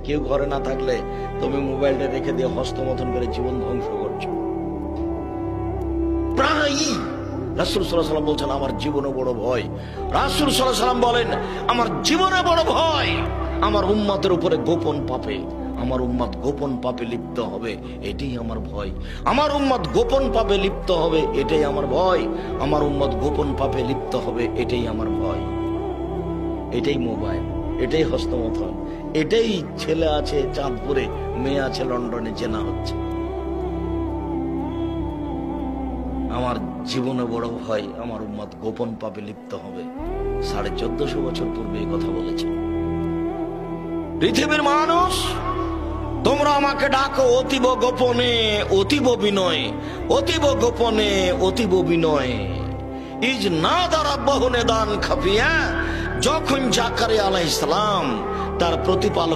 কেউ ঘরে না থাকলে তুমি মোবাইলটা রেখে দিয়ে হস্তমথন করে জীবন ধ্বংস করছো। প্রায়ই রাসূল সাল্লাল্লাহু আলাইহি ওয়াসাল্লাম বলছেন আমার জীবনে বড় ভয়। রাসূল সাল্লাল্লাহু আলাইহি ওয়াসাল্লাম বলেন আমার জীবনে বড় ভয় আমার উম্মতের উপরে গোপন পাপে, আমার উম্মত গোপন পাপে লিপ্ত হবে, এটাই আমার ভয়। আমার উম্মত গোপন পাপে লিপ্ত হবে, এটাই আমার ভয়। আমার উম্মত গোপন পাপে লিপ্ত হবে, এটাই আমার ভয়। এটাই মোবাইল, এটাই হস্তমথন, এটাই ছেলে আছে চাঁদপুরে, মেয়ে আছে লন্ডনে, জেনা হচ্ছে। আমার জীবনে বড় ভয় আমার উম্মত গোপন পাপে লিপ্ত হবে। 1450 বছর পূর্বে এই কথা বলেছে। পৃথিবীর মানুষ, তোমরা আমাকে ডাকো অতীব গোপনে অতীব বিনয়, অতীব গোপনে অতীব বিনয়। ইজ না দ্বারা বহুনে দান খাফিয়া, যখন জাকারিয়া আলাইহিস সালাম তার প্রতিপালক